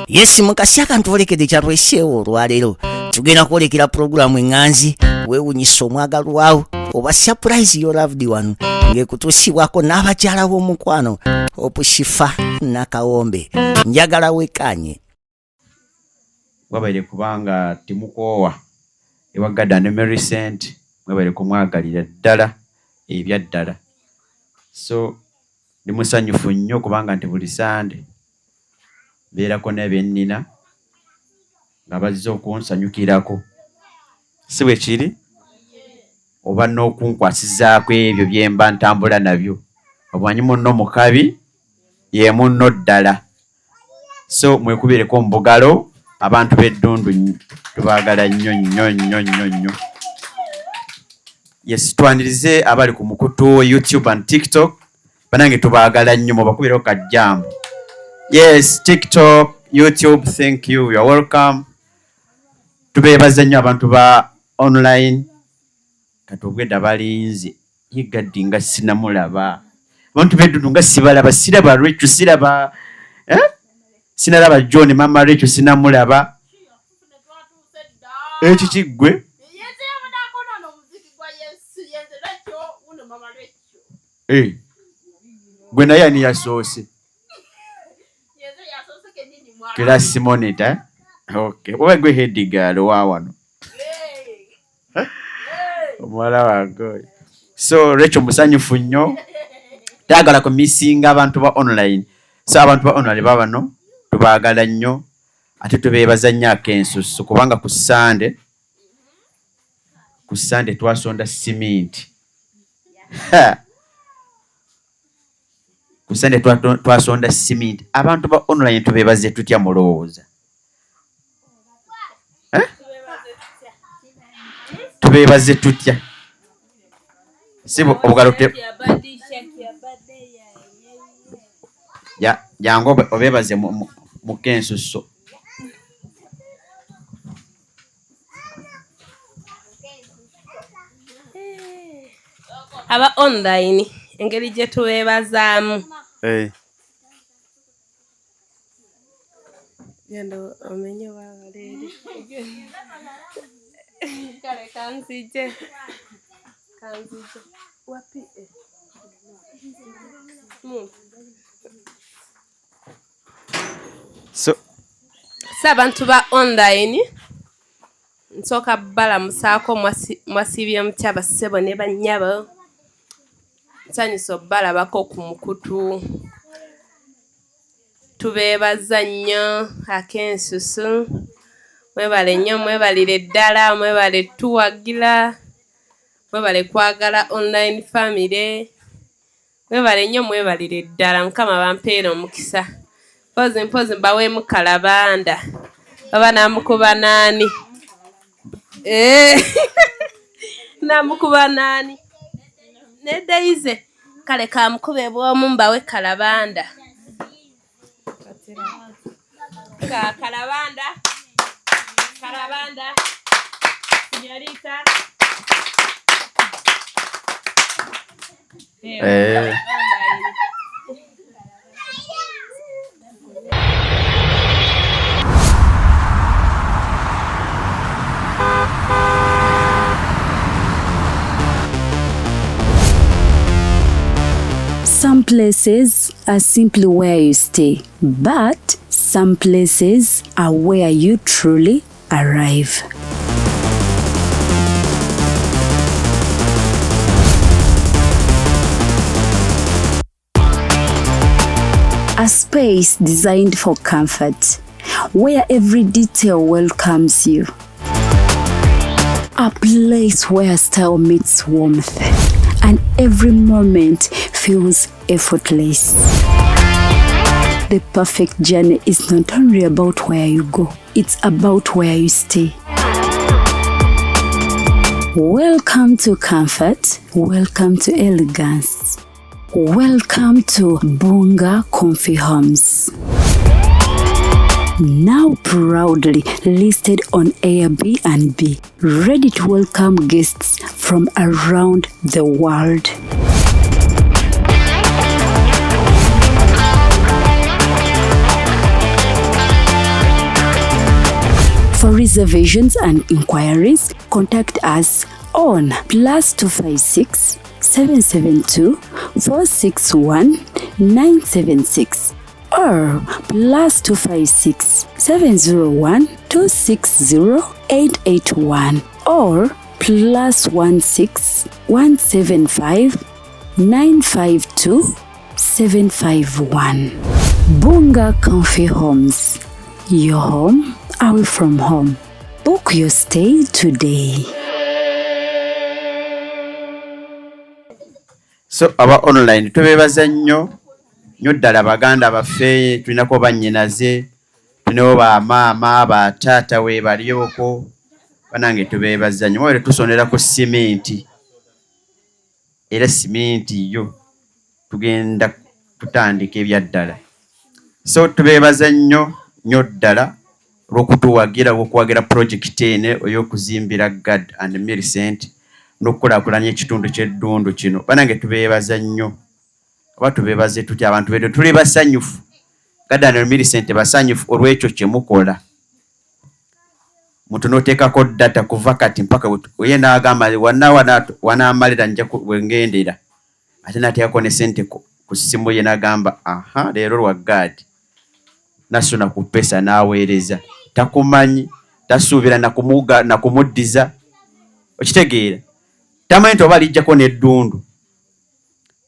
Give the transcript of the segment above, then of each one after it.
Yes, mukasi akantu olekedde kyatweseewo olwaleero tugenda kwolekera pulogulaamu eŋŋanzi weewunyisa omwagalwawo oba surprise your loved one ng'ekutuusibwako n'abakyala b'omukwano opushifa nakawombe njagala wekkaanye mwabaire kubanga timukoowa ewagadda ne Millicent mwabaire kumwagalira ddala ebya ddala so ndi musanyufu nnyo kubanga nti buli Sande beerako n'ebennina nga bazze okunsanyukirako si bwe kiri oba n'okunkwasizaako ebyo bye mba ntambula nabyo obwanyi munno mukabi ye munno ddala so mwekubireko mu bugalo abantu b'eddundu tubaagala nnyo nnyo nnyo nnyo nnyo. Yes, twanirize abali ku mukutu YouTube and TikTok banange tubaagala nnyo mubakubireko kajjambo. Yes, TikTok, YouTube, thank you, you're welcome. Tubeebaza nnyo abantu ba online kati obwedda balinze yigaddi nga sinamulaba abantu b'eddundu nga sibalaba siraba Rachel siraba sinalaba John mama Rachel sinamulaba ekyo kiggwe gwe naye ani yasoose Class monitor okay oba gwe head girl wa wano omwala wange so Rachel musanyufu nnyo taagala kumisinga abantu ba online so abantu ba online babano tubaagala nnyo ate tubeebaza nnyo akensusu kubanga ku Sande twasonda siminti ku Sande twasonda siminti abantu ba online tubeebaze tutya mulowooza tubeebaze tutya sibo obugalo te jangu obeebaze mu kensuso aba online engeri gye tubeebazaamu genda omenye waabaleeri kale kanzije wapi so abantu ba online nsooka balamusaako mwasibye mutya bassebo ne bannyabo nsanyusa balabako ku mukutu tubeebaza nnyo akensusu mwebale nnyo mwebalire ddala mwebale tuwagira mwebale kwagala online family mwebale nnyo mwebalire ddala mukama bampeera omukisa mpozi mbaweemu kalabanda oba namukuba naani namukuba naani nedeize kale kamukube bw'omu mbawe kalabanda kalabanda señorita Some places are simply where you stay, but some places are where you truly arrive. A space designed for comfort, where every detail welcomes you. A place where style meets warmth, and every moment feels effortless. The perfect journey is not only about where you go, it's about where you stay. Welcome to comfort, welcome to elegance, welcome to Bunga Comfy Homes. Now proudly listed on Airbnb, ready to welcome guests from around the world. reservations and inquiries, contact us on +256 772 461 976 or +256 701 260 881 or +16 175 952 751. Bunga Comfy Homes. Your home away from home. Book your stay today. So aba online tubebaza nnyo ddala baganda baffe tulinako bannyinaze tulinawo bamaama bataata we balyoko banange tubebaza nnyo mwere tusondera ku simenti era simenti yo tugenda tutandika ebyaddala so tubebaza nnyo ddala olw'okuwagira projekiti eno ey'okuzimbira GAD and Millicent n'okukulaakulanya ekitundu ky'eddundu kino banange tubeebaza nnyo oba tubeebaze tutya abantu beetu tuli basanyufu GAD and Millicent basanyufu olw'ekyo kye mukola muntu n'oteekako data kuva kati mpaka ye n'agamba wanaamalira nja wengendera ate n'ateekako ne sente ku ssimu ye n'agamba aha leero lwa GAD nasuna ku pesa n'aweereza takumanyi tasuubira na kumuddiza okitegeera tamanyi nti oba alijjako n'eddundu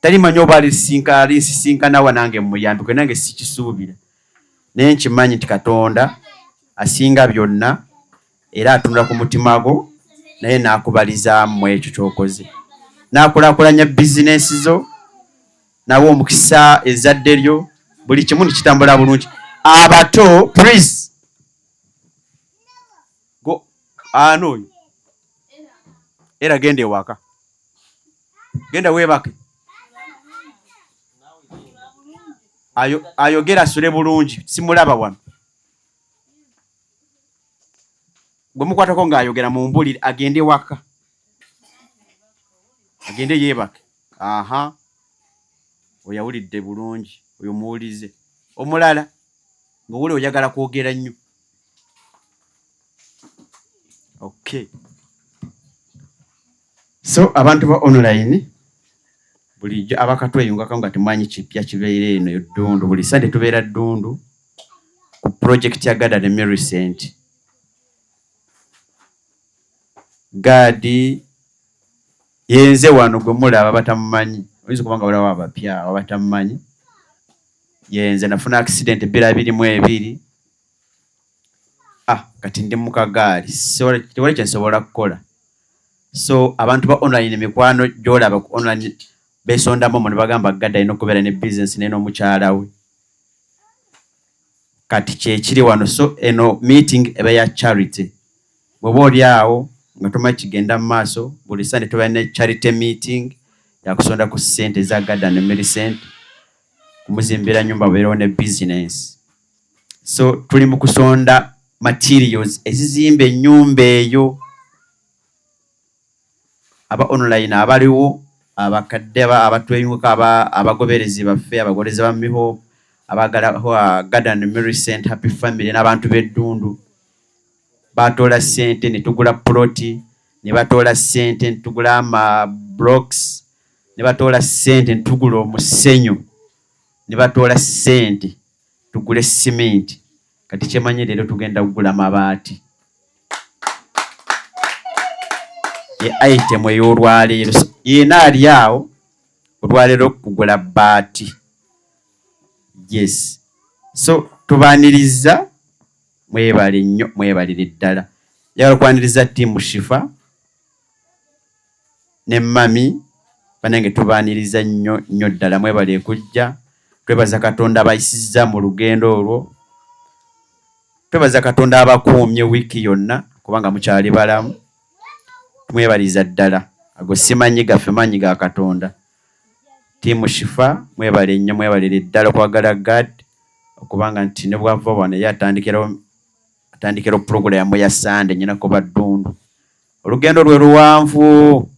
talimanyi oba alisisinkana wanange muyambike nange sikisuubira naye nkimanyi nti Katonda asinga byonna era atunula ku mutima gwo naye n'akubalizaamu ekyo ky'okoze n'akulaakulanya bizinensi zo nawe omukisa ezzadde lyo buli kimu nikitambula bulungi abato please go anoyo era genda ewaka genda weebake ayogera asule bulungi simulaba wano gwe mukwatako ng'ayogera mumbulire agende ewaka agende yeebake aha oyo awulidde bulungi oyo muwulize omulala ng'owuli oyagala kwogera nnyo okay so abantu ba online bulijjo abakatweyungako nga temanyi kipya kibeera eno eddundu buli sande tubeera ddundu ku project ya GAD and Millicent. GAD yenze wano gwe mulaba batamumanyi oyinza kubanga waliwo abapya abatamumanyi yenze nafuna accident 2022 kati ndi mu kagaali tewali kye nsobola kukola so abantu ba online mikwano gy'olaba ku online besondamu ne bagamba GAD alina okubeera ne business naye n'omukyala we kati kyekiri wano so eno meeting eba ya charity bw'oba oli awo nga tomanyi kigenda mu maaso buli sande tuba ne charity meeting yakusonda ku ssente za GAD and Millicent kumuzimbira nyumba beerewo ne business so tuli mu kusonda materials ezizimba ennyumba eyo aba online abaliwo abakadde abatweyunguka abagoberezi baffe abagolezi ba miho abagala GAD and Millicent Happy Family n'abantu b'eddundu batoola ssente ne tugula ploti ne batoola ssente ne tugula ama blocks ne batoola ssente ne tugula omusenyu ne batoola ssente tugule cement kati kyemanyi leero tugenda kugula mabaati ye item ey'olwaleero yena ali awo olwaleero kugula baati yes so tubaaniriza mwebale nnyo mwebalire ddala yagala kwaniriza tiimu Shifa ne mami banange tubaaniriza nnyo ddala mwebale kujja twebaza Katonda abayisizza mu lugendo olwo twebaza Katonda abakuumye wiiki yonna kubanga mukyali balamu tumwebaliza ddala ago simanyi gaffe manyi ga Katonda tiimu Shifa mwebale nnyo mwebalire ddala okwagala GAD okubanga nti ne bwava wano ye atandikira puroguramu ya Sande nyinako baddundu olugendo lwe luwanvu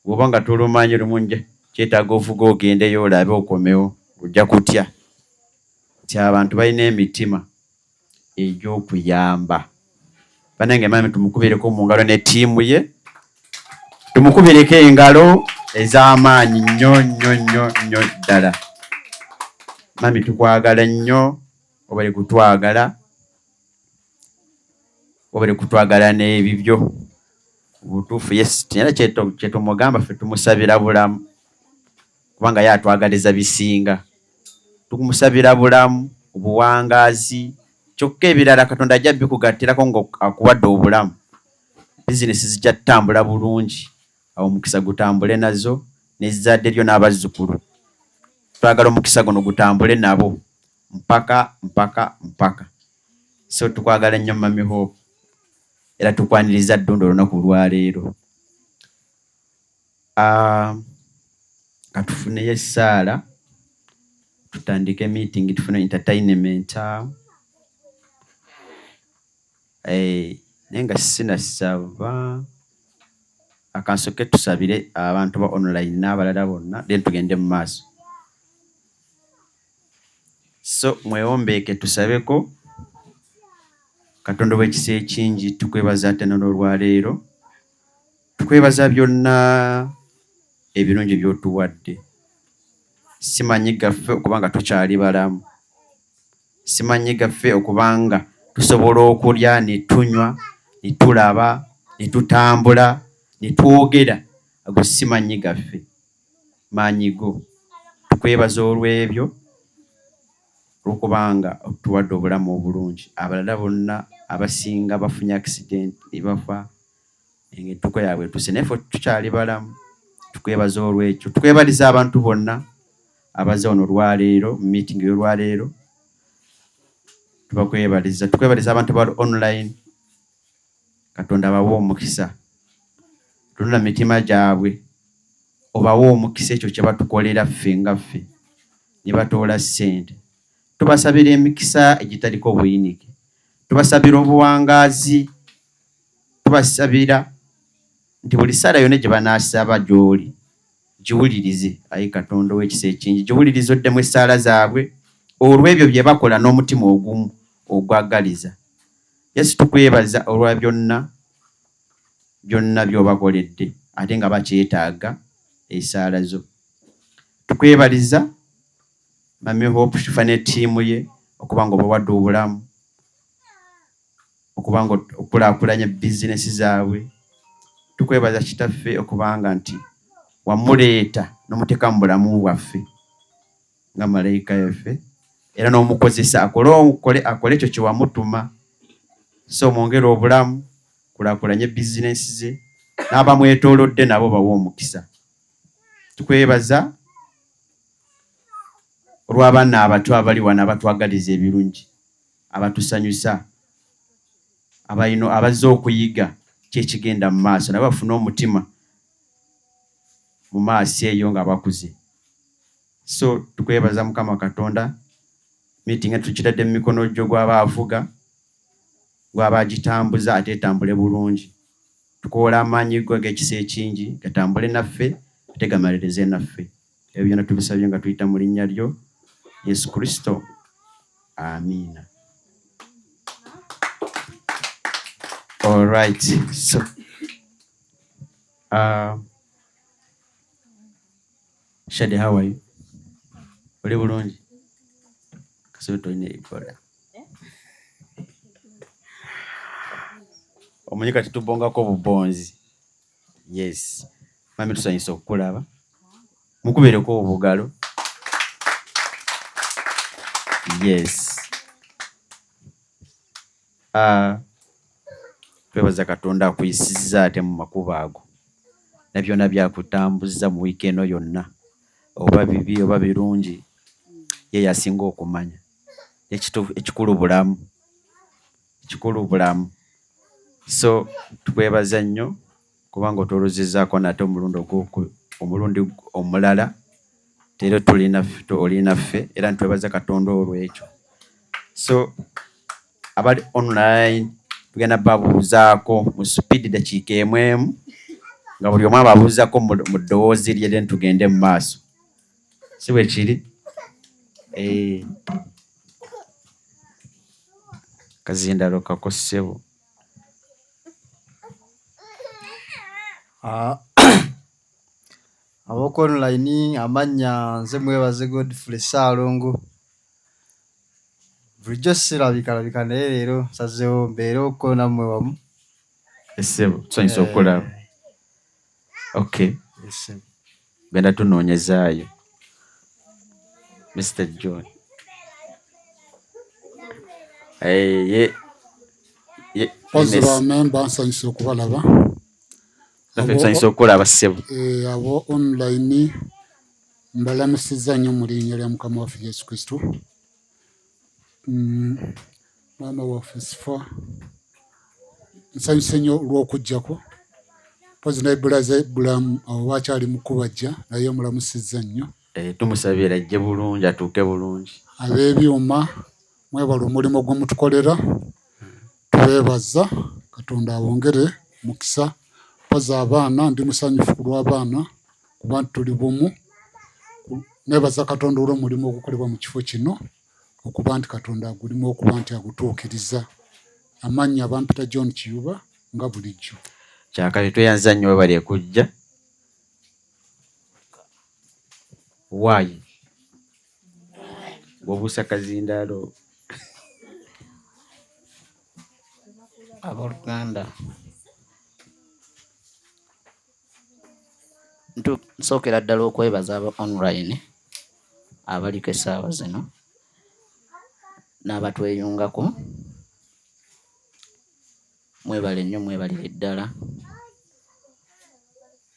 bw'oba nga tulumanyi lumunja kyetaaga ovuga ogendeyo olabe okomewo ojja kutya nti abantu balina emitima egy'okuyamba banange mami tumukubireko mu ngalo ne ttiimu ye, tumukubireko engalo ez'amaanyi nnyo ddala. Mami tukwagala nnyo, obali kutwagala n'ebibyo butuufu. Yes, era kyetumugamba ffe tumusabira bulamu, kubanga ye atwagaliza bisinga. Tumusabira bulamu, obuwangaazi, kyokka ebirala Katonda ajja bikugattirako ng'akuwadde obulamu. Bizinesi zijja tutambula bulungi, awo omukisa gutambule nazo n'ezzadde lyo n'abazzukulu. Twagala omukisa guno gutambule nabo mpaka. So tukwagala nnyo Mami Hope, era tukwaniriza Ddondo olunaku lwaleero. Katufuneyo essaala, tutandike meeting, tufune entertainment. Naye nga sinasaba akansoke tusabire abantu ba online n'abalala bonna, then tugende mu maaso. So mwewombeeke tusabeko. Katonda w'ekisa ekingi, tukwebaza ate n'olwaleero, tukwebaza byonna ebirungi by'otuwadde. Simanyi gaffe okubanga tukyali balamu, simanyi gaffe okubanga tusobola okulya ne tunywa ne tulaba ne tutambula ne twogera. Ago simanyi gaffe, maanyi go. Tukwebaza olw'ebyo, olw'okubanga otuwadde obulamu obulungi. Abalala bonna abasinga bafunye accident ne bafa, entuko yaabwe tuse, naye ffe tukyali balamu. Tukwebaza olw'ekyo. Tukwebaliza abantu bonna abazze wano olwaleero, mu meeting y'olwaleero. Tubakwebaliza. Tukwebaliza abantu bali online. Katonda abawe omukisa. Tunula mitima gyabwe, obawe omukisa ekyo kye batukolera ffe nga ffe, ne batoola ssente. Tubasabira emikisa egitaliko buyinike, tubasabira obuwangaazi, tubasabira nti buli ssaala yonna gye banaasaba gy'oli giwulirize. Ayi Katonda w'ekisa ekingi, giwulirize oddemu essaala zaabwe olw'ebyo bye bakola n'omutima ogumu ogwagaliza. Yesu tukwebaza olwa byonna by'obakoledde, ate nga bakyetaaga essaala zo. Tukwebaliza Mami Hope Shifa ne ttiimu ye okubanga obawadde obulamu, okubanga okulaakulanya bizinesi zaabwe. Tukwebaza Kitaffe okubanga nti wamuleeta n'omuteeka mu bulamu bwaffe nga malayika yaffe, era n'omukozesa akole ekyo kye wamutuma. So mwongere obulamu, kulaakulanye bizinesi ze, n'abamwetoolodde nabo bawe omukisa. Tukwebaza olw'abaana abato abali wano abatwagaliza ebirungi, abatusanyusa, abazze okuyiga kyekigenda mu maaso, nabo bafune omutima mu maaso eyo nga bakuze. So tukwebaza Mukama Katonda, meeting tukitadde mu mikono gyo gw'aba avuga, gw'aba agitambuza ate etambule bulungi. Tukola amaanyi go ag'ekisa ekingi gatambule naffe ate gamalirize naffe. Ebyo byonna tubisabye nga tuyita mu linnya lyo Yesu Kristo. Amiina. All right. So, Shade, how are you? Oli bulungi? Kasebe tolina Ebola. Omanyi kati tubongako bubonzi. Yes. Mami tusanyusa okukulaba. Mukubeereko obugalo. Yes. Twebaza Katonda akuyisizza ate mu makubo ago. Na byonna byakutambuza mu wiiki eno yonna. Oba bibi oba birungi. Ye yasinga okumanya. Ekikulu bulamu. Ekikulu bulamu. So tukwebaza nnyo kubanga otwolozezzaako nate omulundi omulala. Leero olinaffe era ntwebaza Katonda olw'ekyo. So abali online tugenda babuuzaako mu speed dakiika emu nga buli omu ababuuzaako mu ddoboozi lye then tugende mu maaso. Si bwe kiri? Kazindalo kako ssebo. Ab'oku online amannya nze mwebaze Godfrey Ssaalongo. Bulijjo sirabika naye leero nsazeewo mbeere okko nammwe wamu. Essebo tusanyusa okulaba. Okay. Essebo. Genda tunoonyezaayo. Mr. John. Pozula memba nsanyusa okubalaba. Tusanyusa okulaba ssebo. Abo online mbalamusizza nnyo mu linnya lya Mukama waffe Yesu Kristo. Maama waffe Sifa nsanyuse nnyo olw'okujjako. Pozi naye bulaze bulamu abo bakyali mu kubajja naye mulamusizza nnyo. Tumusabira ajje bulungi atuuke bulungi. Ab'ebyuma mwebala omulimu gwe mutukolera. Tubeebaza Katonda abongere mukisa. Pozi abaana ndi musanyufu ku lw'abaana kuba tuli bumu. Neebaza Katonda olw'omulimu ogukolebwa mu kifo kino okuba nti Katonda agulimu okuba nti agutuukiriza. Amannya bampita John Kiyuba nga bulijjo. Kyakati tweyanza nnyo we bali ekujja. Waayi bw'obuusa kazindaalo. Abooluganda nsookera ddala okwebaza aba online abaliko essaawa zino n'abatweyungako. Mwebale nnyo mwebalire ddala.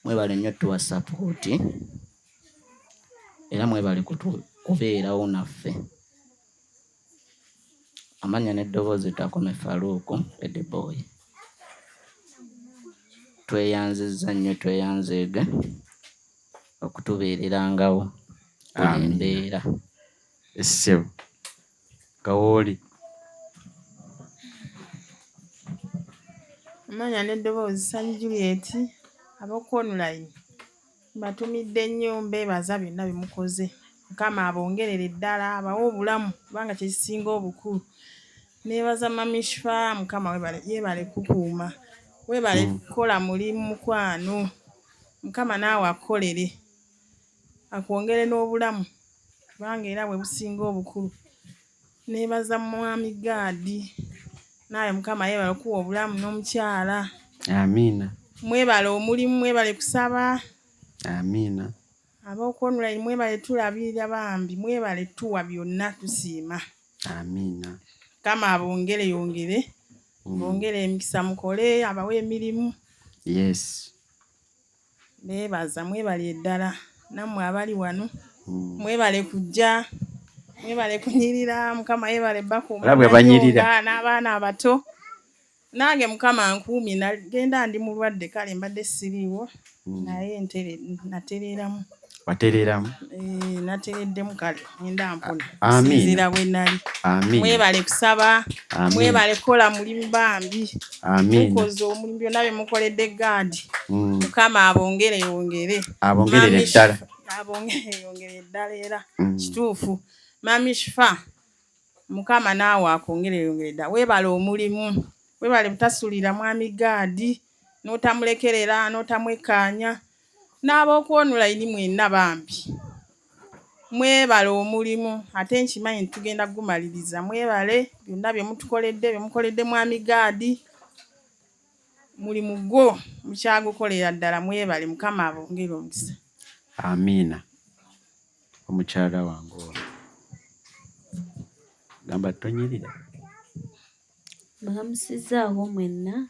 Mwebale nnyo tuwa sapooti era mwebale kubeerawo naffe. Amannya n'eddoboozi Takome Faruuku Edeboy. Tweyanzizza nnyo tweyanzeege okutubeererangawo buli mbeera. Essebo Kawooli. Amannya n'eddoboozi Ssanyu Juliet. Ab'oku online batumidde nnyo mbeebaza byonna bye mukoze. Mukama abongerere ddala abawe obulamu kubanga kye kisinga obukulu. Neebaza Mami Shifa Mukama yeebale kukuuma. Weebale kukola mulimu mukwano. Mukama naawe akolere akwongere n'obulamu kubanga era bwe businga obukulu. Neebaza Mwami Gaadi naye Mukama yeebale okuwa obulamu n'omukyala. Amiina. Mwebale omulimu mwebale kusaba. Amiina. Ab'oku online mwebale tulabirira bambi mwebale tuwa byonna tusiima. Amiina. Kama abongere yongere. Bongere emikisa mukole abawe emirimu. Yes. Beebaza mwebale ddala nammwe abali wano. Mwebale kujja. Mwebale kunyirira Mukama yeebale bakuuma. Olabwe banyirira. N'abaana abato. Nange Mukama nkuumye nagenda ndi mulwadde kale mbadde siriiwo. Naye natereeramu. Watereeramu? Natereddemu kale ngenda mpona. Amiina. Sinzira bwe nali. Amiina. Mwebale kusaba. Amiina. Mwebale kukola mulimu bambi. Amiina. Mukoze omulimu byonna bye mukoledde Gaadi. Mukama abongere yongere. Abongerere ddala. Abongere yongere ddala era kituufu. Mami Shifa Mukama naawe akwongere yongere ddala. Weebale omulimu. Weebale butasulira Mwami Gaadi n'otamulekerera n'otamwekaanya. N'ab'oku online mwenna bambi. Mwebale omulimu ate nkimanyi tugenda gumaliriza. Mwebale byonna bye mukoledde Mwami Gaadi. Mulimu gwo mukyagukolera ddala mwebale Mukama abongere omukisa. Amiina. Omukyala wange ono. Gamba tonyirira. Balamusizzaako mwenna.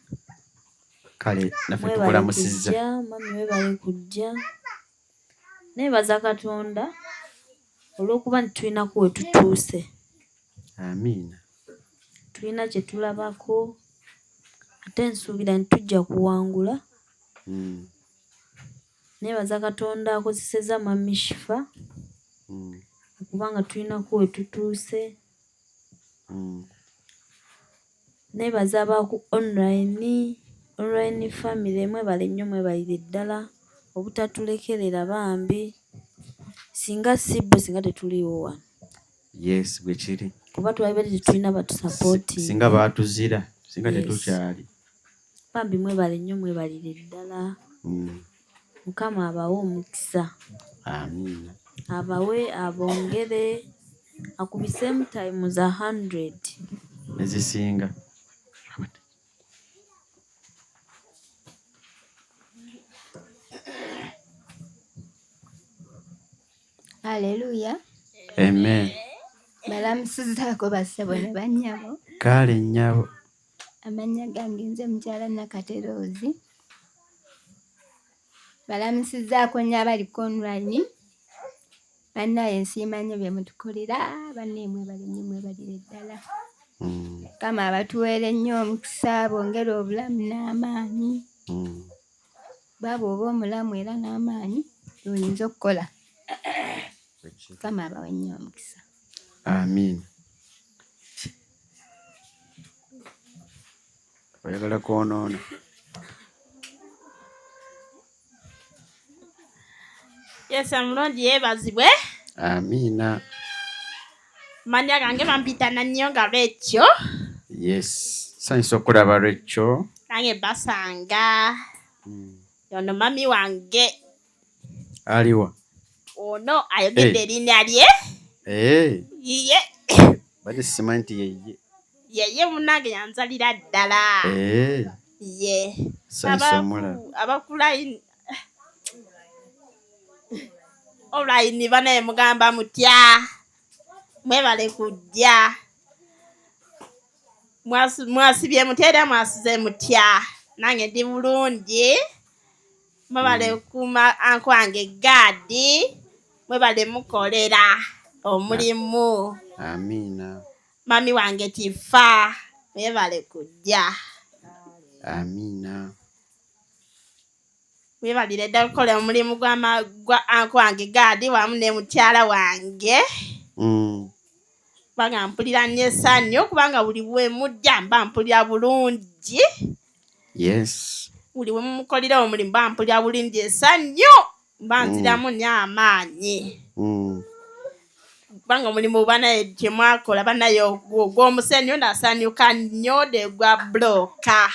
Kale naffe tukulamusizza. Mami weebale kujja. Neebaza Katonda olw'okuba nti tulinako we tutuuse. Amiina. Tulina kye tulabako ate nsuubira nti tujja kuwangula. Neebaza Katonda akozesezza Mami Shifa okubanga tulinako we tutuuse. Neebaza abaku online family mwebale nnyo mwebalire ddala obutatulekerera bambi. Singa sibbo singa tetuliwo wano. Yes, bwe kiri. Kuba twalibadde tetulina batusapooti. Singa baatuzira, singa tetukyali. Bambi mwebale nnyo mwebalire ddala. Mukama abawe omukisa. Amina. Abawe abongere akubisemu times 100. Ezisinga. Haleluya. Amen. Balamusizaako bassebo ne bannyabo. Kale nnyabo. Amannya gange nze mukyala Nakateroozi. Balamusizaako nnyo abaliko online. Bannaye nsiima nnyo bye mutukolera. Banneemwe bali nnyo mwebalire ddala. Kama abatuweere nnyo omukisa bongere obulamu n'amaanyi. Baba oba omulamu era n'amaanyi oyinza okukola. Kama abawe nnyo omukisa. Amina. Oyagala kwonoona. Yes, omulungi yeebazibwe. Amina. Manya gange bampita Nanyonga Rachel. Yes. Sanyusa okulaba Rachel. Nange basanga. Yono mami wange. Aliwa. Ono ayogedde erinnya lye. Ye. Bade simanti yeye. Yeye munange yanzalira ddala. Ye. Sanyusa omulaba. Abakulayi. Online banaye mugamba mutya. Mwebale kujja. Mwasibye mutya mwasize mutya. Nange ndi bulungi. Mwebale kuma anko wange Gadi. Mwebale mukolera omulimu. Amina. Mami wange Tifa. Mwebale kujja. Amina. Mwebalire ddala okukola omulimu gwa anko wange Gadi wamu ne mukyala wange. Kubanga mpulira nnyo essanyu kubanga buli bwe mujja mba mpulira bulungi. Yes. Buli bwe mumukolera omulimu mba mpulira bulungi essanyu. Mba nziramu nnyo amaanyi. Kubanga omulimu banaye gye mwakola banaye ogw'omusenyu nasanyuka nnyo de gwa bloka.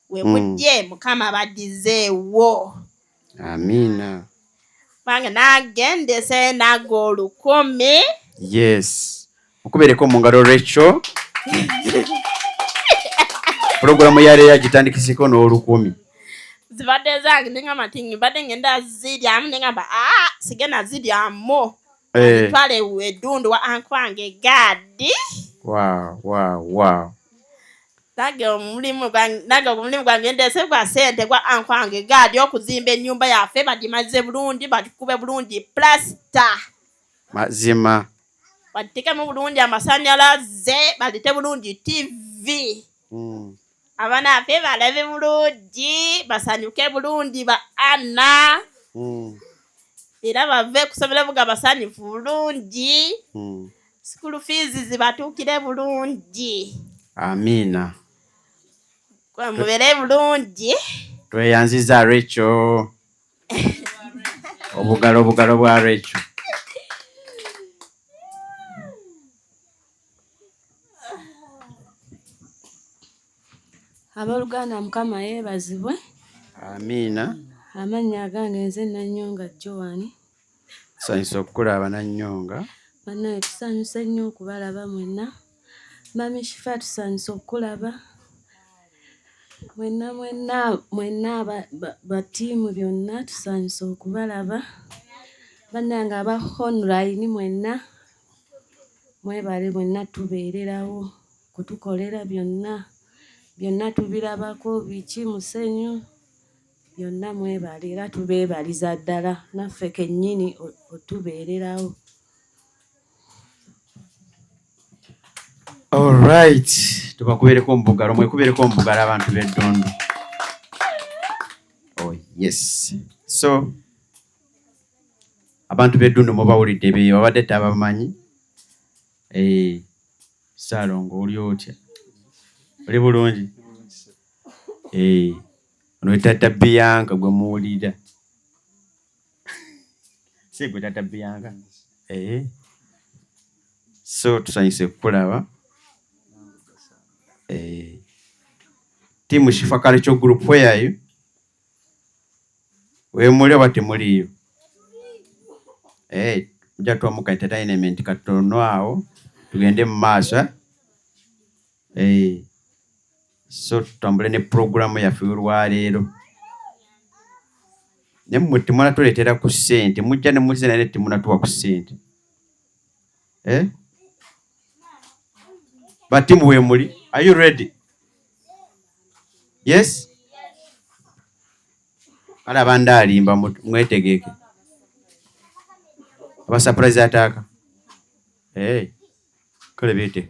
We mujje Mukama badizeewo. Amina. Banga nagendese nago 10. Yes. Okubereko mu ngalo Rachel. Programu yale yagitandikisiko n'olukumi. Zibadde zange ninga matingi badde ngenda ziryamu ningamba sigenda ziryamu. Twale wedundu wa anko wange Gadi. Wow. Nage omulimu gwange ndese gwa sente gwa anko wange Gadi okuzimba ennyumba yaffe bagimaze bulungi bagikube bulungi plaster. Mazima. Batikemu bulungi amasanyalaze balite bulungi TV. Abaana baffe balabe bulungi basanyuke bulungi ba Anna. Era bave kusomera buga basanyufu bulungi. School fees zibatukire bulungi. Amina. Kwa mubere bulungi. Tweyanziza Rachel. Obugalo bwa Rachel. Abaluganda Mukama yeebazibwe. Amina. Amannya gange nze Nanyonga Joan. Sanyusa okulaba Nanyonga. Bannaye tusanyuse nnyo okubalaba mwenna. Mami Shifa tusanyusa okulaba. Mwenna batiimu byonna tusanyusa okubalaba. Bannange aba online mwenna. Mwebale mwenna tubeererawo kutukolera byonna tubirabako biki musenyu byonna mwebale era tubeebaliza ddala naffe kennyini otubeererawo. Alright. Tubakubereko mbugalo mwekubereko mbugalo abantu b'Eddondo. Oh yes. So abantu b'Eddondo mubawulidde bye babadde tabamanyi. Salongo oli otya? Oli bulungi? Ono Tata Bianca gwe muwulira. Si gwe Tata Bianca. So tusanyuse kulaba. Timu Shifa Cultural Group, where are you? we muli oba temuliyo? Nja twamuka entertainment katono awo tugende mu maaso. So tutambule ne programu yaffe olwaleero. Ne mmwe temunatuleetera ku ssente, mujja ne muzze naye temunatuwa ku ssente. Batimu we muli? Are you ready? Yes? Kale abandi alimba mwetegeke. Aba surprise ataaka. Kale bite.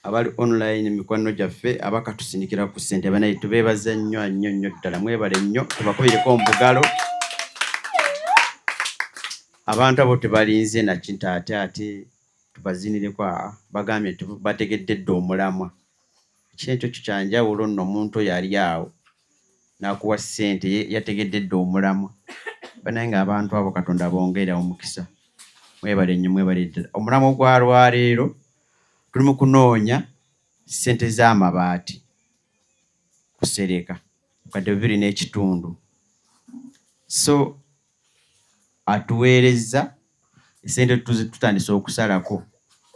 Abali online mikwano gyaffe abakatusinikira ku ssente banaye tubeebaza nnyo ddala, mwebale nnyo, tubakubireko omubugalo. Abantu abo tebalinze na kintu ate tubazinireko, bagambye nti bategedde dda omulamwa. Kintu kyanjawulo nno omuntu oyo ali awo n'akuwa ssente yategedde dda omulamwa. Banaye ng'abantu abo Katonda bongera omukisa. Mwebale nnyo, mwebale ddala. Omulamwa gwa lwaleero tuli mu kunoonya ssente z'amabaati kusereka mukadde 2.5. So atuweereza essente tutandise okusalako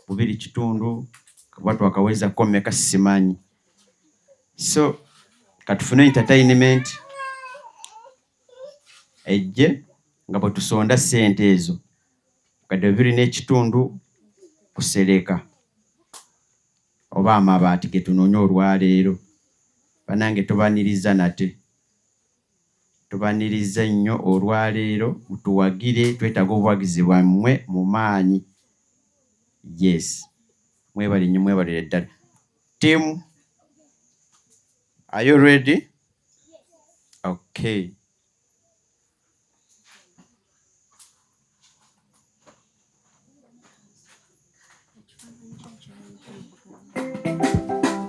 2.5 kuba twakawezako mmeka simanyi. So katufune entertainment ejje nga bwe tusonda ssente ezo mukadde 2.5 kusereka oba amabaati ge tunoonya olwaleero. Banange tubaniriza nate, tubaniriza nnyo olwaleero, mutuwagire, twetaaga obuwagizi bwammwe mu maanyi. Yes, mwebale nnyo, mwebale ddala. Team, are you ready? Okay. Thank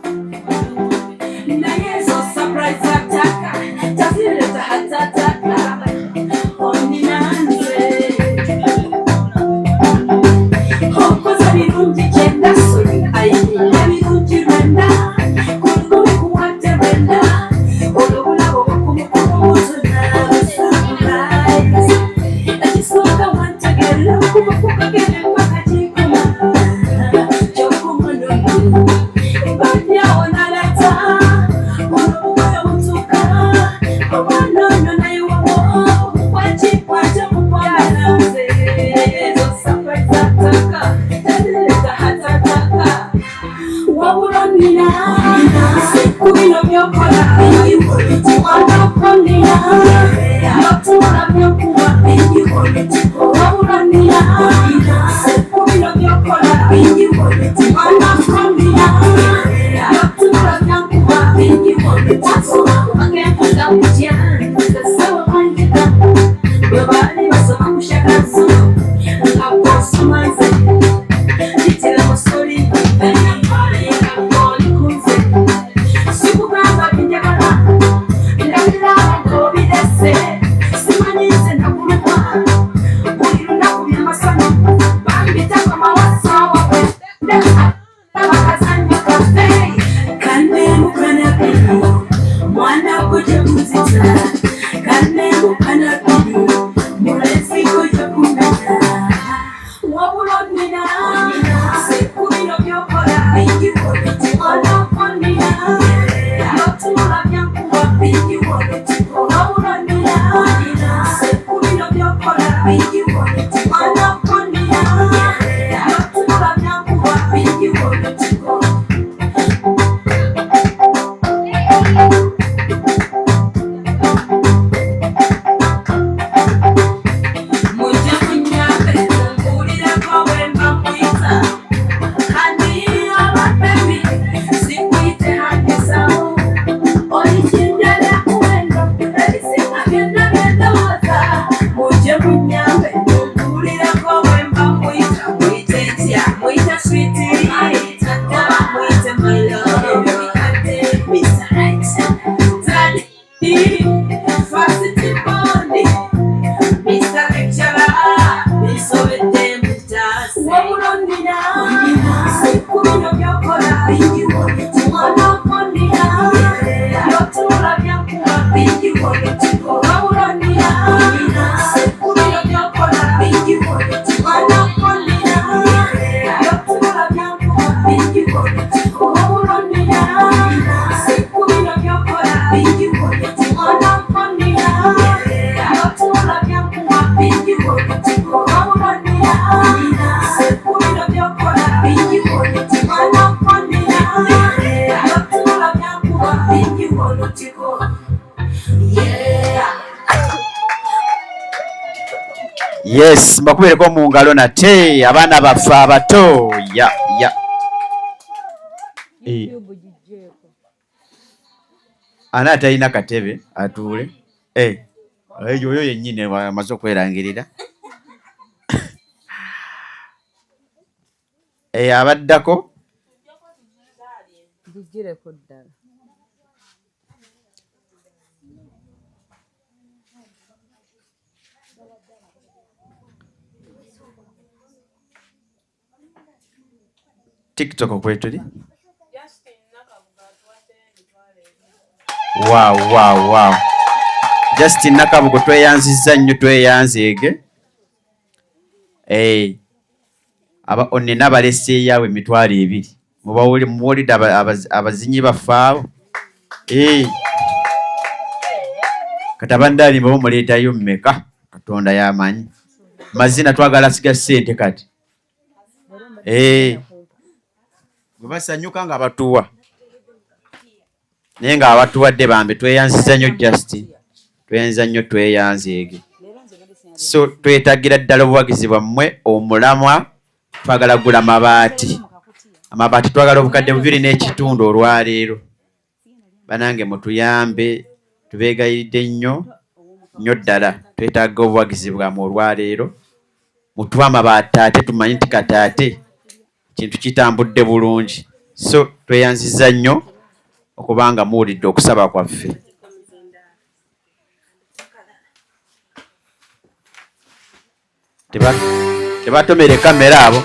you. Yes, mbakubereko mu ngalo nate abaana baffe abato ya ana atalina katebe atuule oyo yennyini amaze okwerangirira abaddako TikTok kwetuli. Wow. Justin Nakabugo tweyanziza nnyo tweyanzeege. Aba onnena balese yawe emitwalo 2. Mubawulidde abazinyi bafaawo. Kati abandali mbo muleetayo mmeka Katonda yamanyi. Mazina twagala siga ssente kati. Basanyuka nga batuwa naye nga abatuwadde bambe tweyanziza nnyo Justin tweyanziza nnyo tweyanzeege so twetagira ddala obuwagizi bwammwe omulamwa twagala gula amabaati twagala obukadde 2.5 olwaleero banange mutuyambe tubeegayiridde nnyo ddala twetaaga obuwagizi bwammwe olwaleero mutuwa amabaati ate tumanyi nti kataate kintu kitambudde bulungi so tweyanziza nnyo okubanga muwulidde okusaba kwaffe tebatomere kamera abo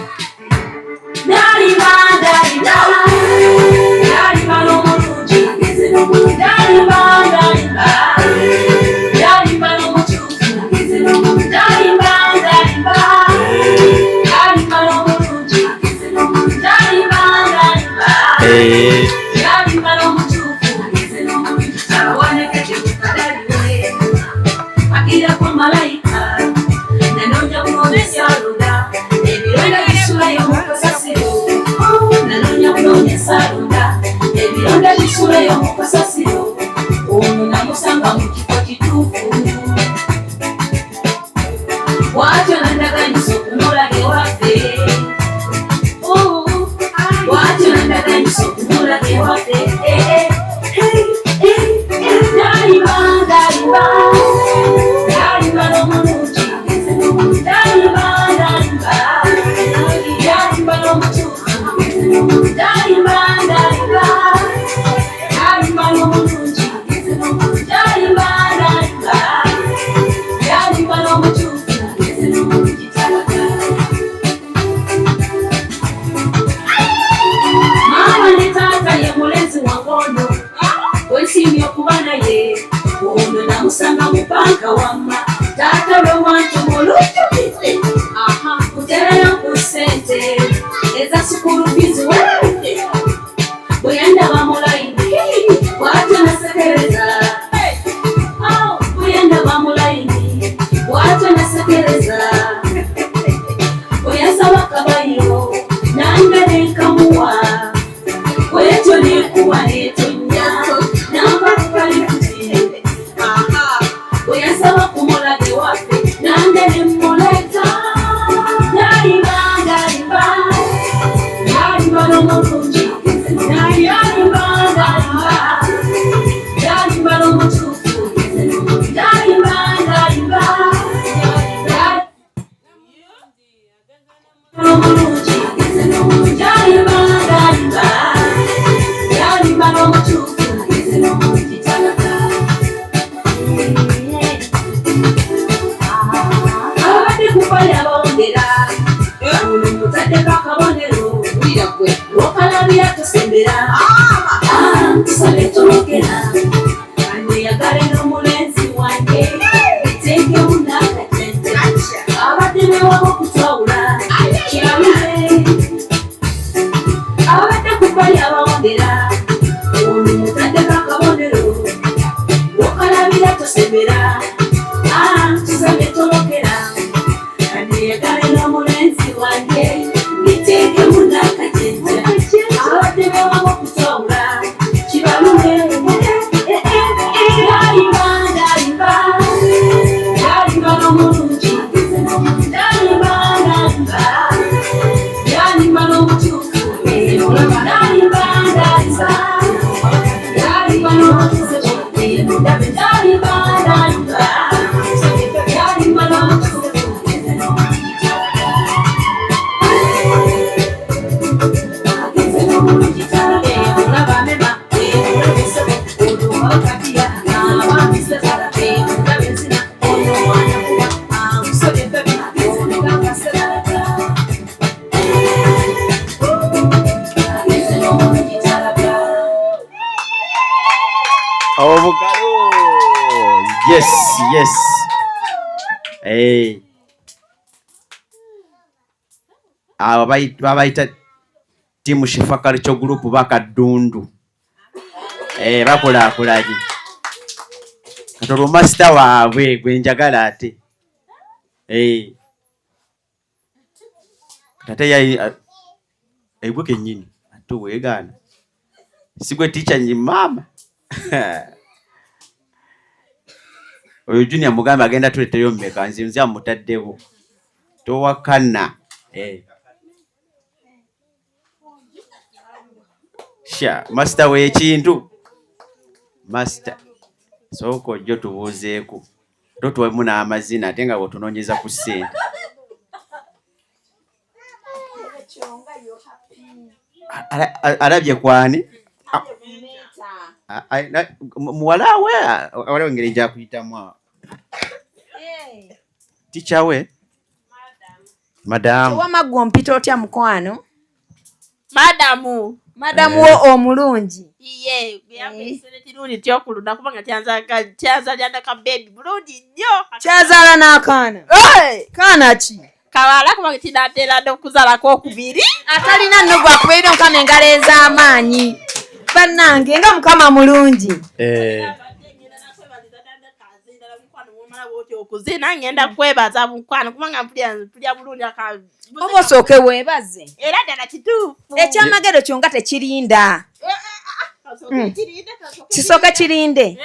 Yes. Hey. Babaita timu Shifa Culture Group bakadundu. Bakola kulaji. Katolo master waabwe gwe njagala ate. Tate ya gwe kenyini ate weegana. Sigwe teacher nyi mama. Oyo Junior mugamba agenda tuleteyo mmeka nzinzia mutaddewo. Towakana. Master w'ekintu. Master. Soko jjo tubuuzeeko. Totuwemu n'amazina ate nga bw'otunoonyeza ku ssente. Alabye kwani? Muwala we waliwo engeri gyakuyitamu. Teacher we? Madam. Wamaggwa ompita otya mukwano? Madamu wo omulungi. Iye, byamesene kirundi tyokulunda kubanga kyanza ka baby bulungi nnyo. Kyazaala n'akaana. Kaana ki? Kawala kubanga kinaatera n'okuzaalako okubiri. Atalina nno gwakubeera omukama engalo ez'amaanyi. Bannange nga mukama mulungi. Okuzina ngenda kwebaza mukwano kubanga mpulya bulungi oba osooke weebaze. Era ddala kituufu. Ekyamagero kyonga tekirinda. Kisooke kirinde.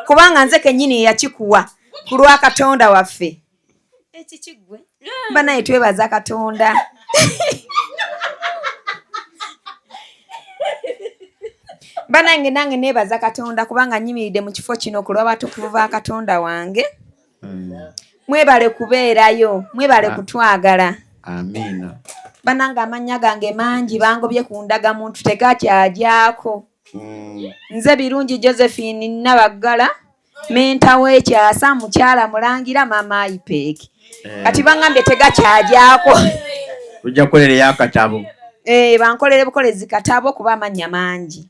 Kubanga nze kennyini yakikuwa ku lwa Katonda waffe. Ekikigwe. Banaye twebaza Katonda. Banange nange neebaza Katonda kubanga nyimiridde mu kifo kino ku lw'abatukuvu ba Katonda wange. Mwebale kubeerayo, mwebale kutwagala. Amina. Banange amannya gange mangi bangobye ku ndagamuntu tegakyagyako. Nze Birungi Josephine Nabaggala, menta w'ekyasa mukyala mulangira mama Ipeki. Kati bangambye tegakyagyako. Ojja kukolera akatabo. Bankolere bukolezi katabo kuba amannya mangi.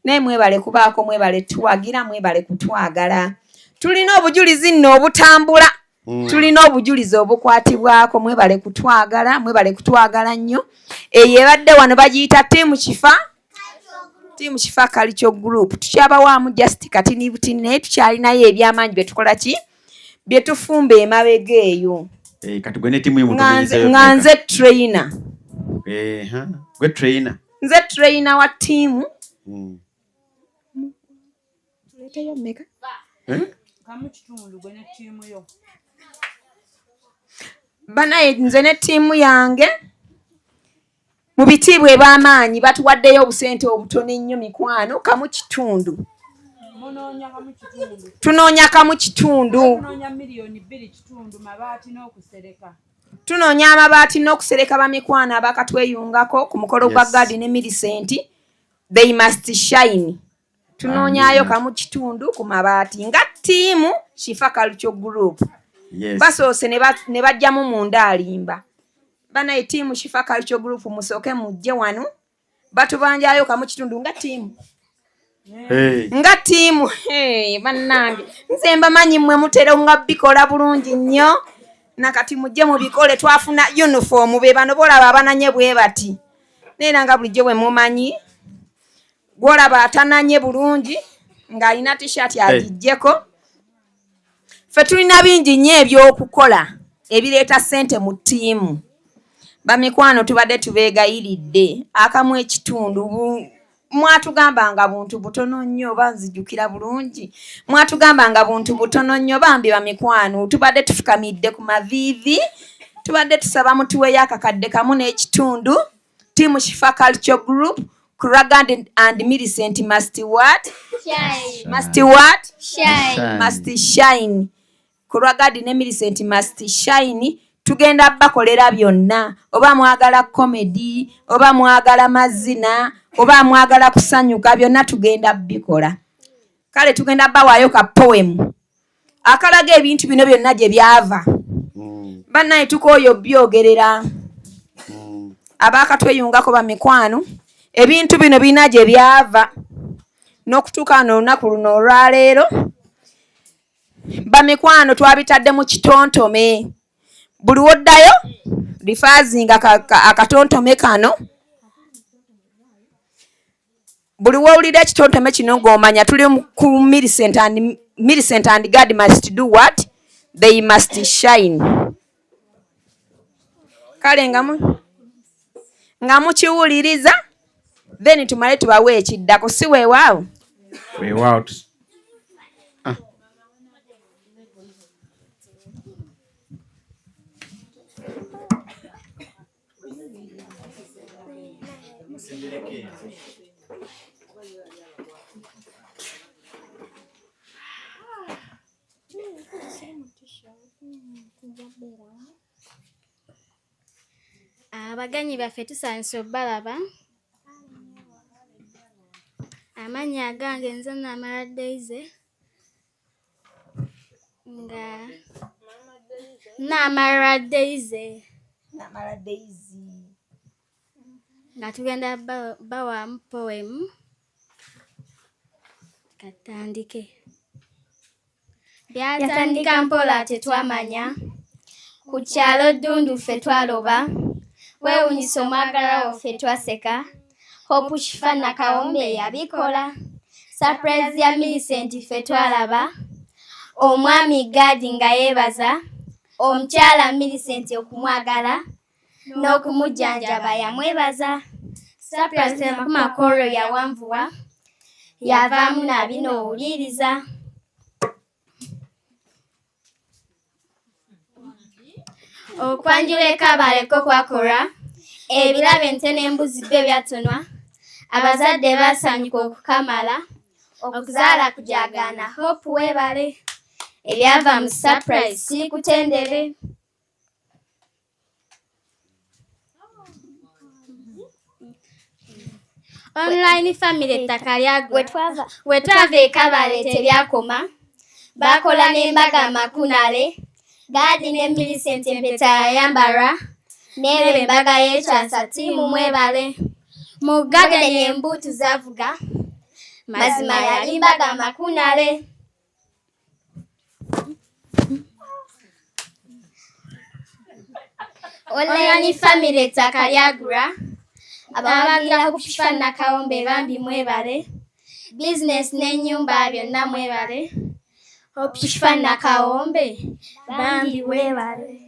Naye mwebale kubaako, mwebale tuwagira, mwebale kutwagala. Tulina obujulizi nno obutambula. Tulina obujulizi obukwatibwako, mwebale kutwagala, mwebale kutwagala nnyo. Eyo ebadde wano bagiyita Team Shifa Culture Group. Tukyabawaamu just katini butini naye tukyalinayo ebyamaanyi bye tukola ki? Bye tufumba emabega eyo. Kati gwe ne timu y'omuntu nga nze trainer. Gwe trainer. Nze trainer wa timu. Tuleteyo mmeka? Kamu kitundu gwe ne timu yo. Banaye nze ne timu yange mu bitiibwa eby'amaanyi batuwaddeyo obusente obutono ennyo mikwano kamu kitundu. Tunoonya kamu kitundu. Tunoonya miliyoni 2 kitundu mabaati n'okusereka. Tunoonya amabaati n'okusereka bamikwano abakatweyungako ku mukolo gwa God ne Millicent. They must shine. Tunoonyayo kamu kitundu ku mabaati nga tiimu Shifa Culture Group. Basoose ne bajjamu munda alimba. Banaye tiimu Shifa Culture Group musooke mujje wano batubanjayo kamu kitundu nga tiimu. Nga tiimu. Bannange nze mbamanyi mmwe mutera nga bikola bulungi nnyo. Nakati mujje mu bikole twafuna uniform be bano bolaba abananye bwe bati. Neera nga bulijjo bwe mumanyi gwolaba atananye bulungi ng'alina t-shirt agijjeko. Ffe tulina bingi nnyo ebyokukola ebireeta ssente mu ttiimu. Bamikwano tubadde tubeegayiridde akamu ekitundu. Mwatugambanga buntu butono nnyo banzijukira bulungi. Mwatugambanga buntu butono nnyo bambi bamikwano tubadde tufukamidde ku maviivi. Tubadde tusaba mutuweeyo akakadde kamu n'ekitundu. Team Shifa Culture Group, Kuragand and Millicent must what? Must what? Must shine. Kulwa Gadi ne Millicent must shine. Tugenda bakolera byonna. Oba mwagala comedy, oba mwagala mazina, oba mwagala kusanyuka byonna tugenda bikola. Kale tugenda bawaayo ka poem. Akalaga ebintu bino byonna gye byava. Bannaye tukooyo byogerera. Abakatweyungako ba mikwano. Ebintu bino bina gye byava. N'okutuuka n'olunaku luno olwaleero. Ba mikwano twabitadde mu kitontome. Buli woddayo lifazinga akatontome kano. Buli wowulira ekitontome kino ng'omanya tuli ku Millicent and God must do what? They must shine. Kale nga mukiwuliriza then tumale tubawe ekiddako si weewaawo. Weewaawo. Abaganyi baffe tusaanise obbalaba. Amannya agange nze Namala Daisy. Namala Daisy. Nga tugenda bawamu poem. Katandike. Byatandika mpola tetwamanya. Ku kyalo ddundu ffe twaloba. Weewunyisa omwagala waffe twaseka. Hope Kifana Kawombe yabikola. Surprise ya Millicent ffe twalaba. Omwami Gadi nga yeebaza. Omukyala Millicent okumwagala. N'okumujjanjaba yamwebaza. Surprise Makoro yawanvuwa. Yavaamu nabino owuliriza. Okwanjula ekabaleko kwakola. Ebirabo ente n'embuzi byo byatonwa. Abazadde basanyuka okukamala. Okuzaala kujagaana Hope weebale. Ebyava mu surprise si kutendere. Online family ettaka lyagwa. Wetwava ekabale tebyakoma. Bakola n'embaga makunale. Gadi ne Millicent empeta yayambara. Nero embaga y'ekyansa tiimu mwebale. Mu garden embuutu zavuga. Mazima yali mbaga makunale. Online family ettaka lyagula. Abawagira ku Kifana Kawombe bambi mwebale. Business n'ennyumba byonna mwebale. Hope Kifana Kawombe bambi webale.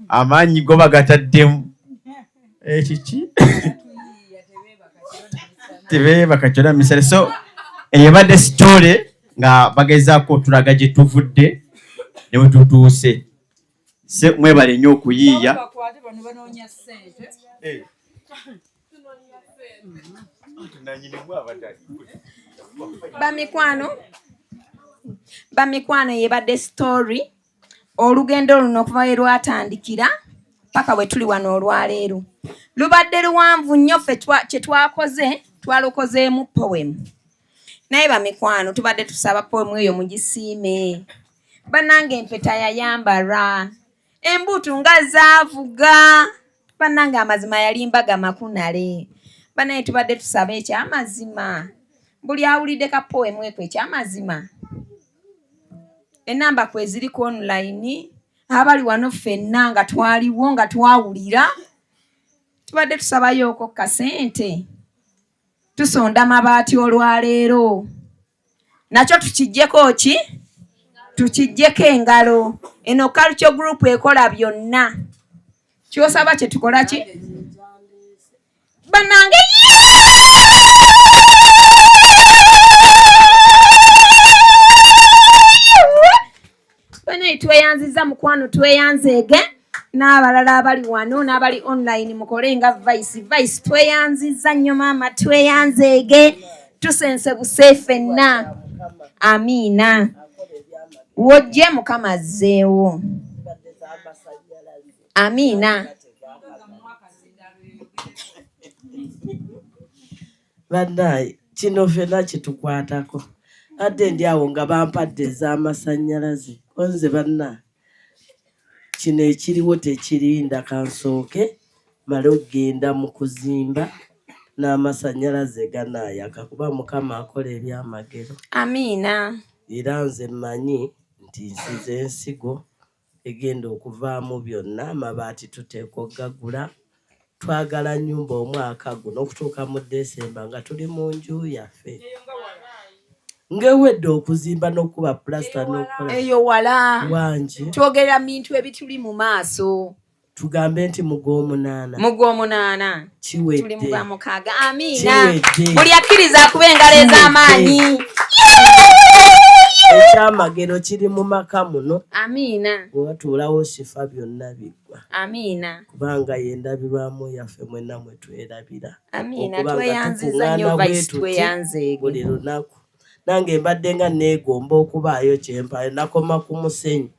Amaanyi go bagataddemu. Kiki? Tebeebaka kyonna misale. So eyabadde story nga bagezaako tulaga gye tuvudde ne we tutuuse. Mwebale nnyo okuyiiya. Bamikwano yebadde story olugendo luno okuva we lwatandikira paka bwe tuli wano olwaleero. Lubadde luwanvu nnyo ffe kye twakoze twalokozeemu poem. Naye bamikwano tubadde tusaba poem eyo mugisiime. Bannange empeta yayambala. Embuutu nga zaavuga. Bannange amazima yali mbaga makunale. Bannaye tubadde tusaba ekyamazima. Buli awulidde ka poem ekyo ekyamazima. Enamba kwe ziri ku online. Abali wano ffenna nga twaliwo nga twawulira. Tubadde tusabayo okwo kasente. Tusonda mabaati olwaleero. Nakyo tukijjeko ki? Tukijjeko engalo. Eno culture group ekola byonna. Kyosaba kye tukola ki? Bannange banaye tweyanziza mukwano tweyanzeege n'abalala abali wano n'abali online mukole nga vice tweyanziza nnyo maama tweyanzeege tusense buse ffenna amiina wojje mukama azzeewo amiina bannaye kino ffenna kitukwatako ate ndi awo nga bampadde ez'amasannyalaze konze banna kino ekiriwo tekirinda kansooke male okgenda mu kuzimba n'amasannyalaze ganaayaka kuba mukama akola ebyamagero amiina era nze mmanyi nti nsize ensigo egenda okuvaamu byonna amabaati tuteeka oggagula twagala nnyumba omwaka guno okutuuka mu Desemba nga tuli mu nju yaffe ng'ewedde okuzimba n'okuba plasita n'okola eyo wala wangi twogera bintu ebituli mu maaso tugambe nti mu Gw'omunaana tuli mu Gw'Omukaaga amiina Kiwedde. buli akkiriza akuba engalo ez'amaanyi ekyamagero kiri mu maka muno amiina webatuulawo shifa byonna biggwa amiina kubanga yendabirwamu yaffe mwenna mwe twerabira amiina tweyanziza nnyo vice tweyanzeege buli lunaku nange mbadde nga neegomba okubaayo kyempayo nakoma ku musenyu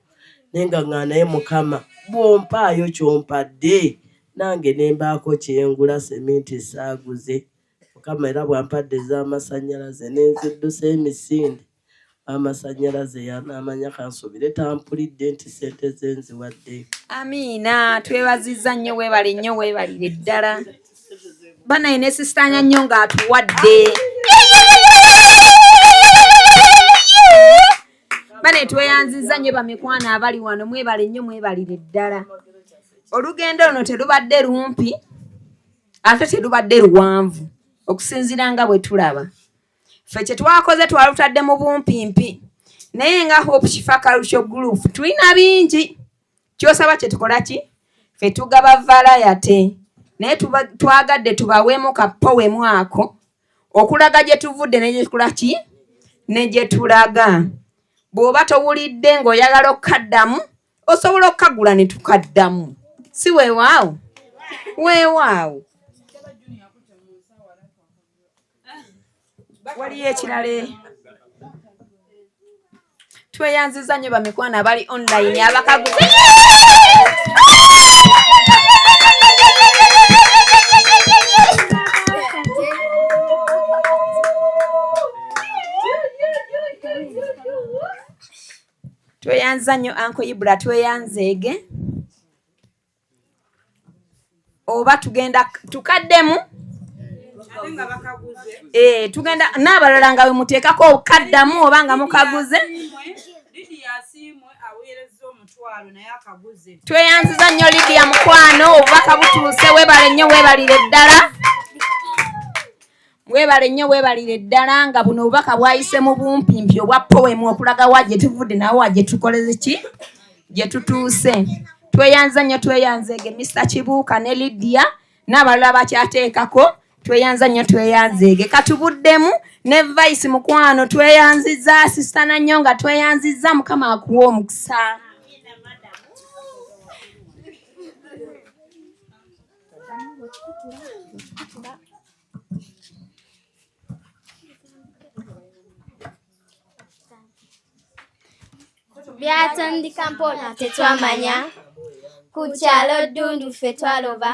naye nga ŋŋaanaye mukama bw'ompaayo kyompadde nange ne mbaako kyengula seminti saaguze mukama era bwampadde ez'amasannyalaze n'enziddusa emisinde amasannyalaze yanaamanya kansubire tampulidde nti sente ze nziwaddeyo amiina twebazizza nnyo weebale nnyo weebalire ddala banaye ne sisitanya nnyo ng'atuwadde bane tweyanziza nnyo bamikwano abali wano mwebale nnyo mwebalire ddala olugendo luno terubadde lumpi ate terubadde luwanvu okusinziira nga bwe tulaba ffe kye twakoze twalutadde mu bumpimpi naye nga Hope Shifa Cultural Group tulina bingi kyosaba kye tukola ki ffe tugaba valayate naye twagadde tubaweemu kapowemu ako okulaga gye tuvudde ne gye tukola ki ne gye tulaga bw'oba towulidde ng'oyagala okukaddamu osobola okukagula ne tukaddamu si weewaawo weewaawo waliyo ekirala tweyanziza nnyo bamikwano abali online abakaguze tweyanziza nnyo Uncle Ibra tweyanzeege oba tugenda tukaddemu tugenda n'abalala nga bwe muteekako okukaddamu oba nga mukaguze tweyanziza nnyo Lydia mukwano obubaka butuuse weebale nnyo weebalire ddala weebale nnyo weebalire ddala nga buno obubaka bwayise mu bumpimpi obwa powemu okulaga wa gye tuvudde nawe wa gye tukoleze ki gye tutuuse tweyanza nnyo tweyanzeege Mr. Kibuuka ne Lydia n'abalala bakyateekako tweyanza nnyo tweyanzeege katubuddemu ne Vice mukwano tweyanziza asistana nnyo nga tweyanziza mukama akuwa omukisa byatandika mpona tetwamanya ku kyalo Ddundu ffe twaloba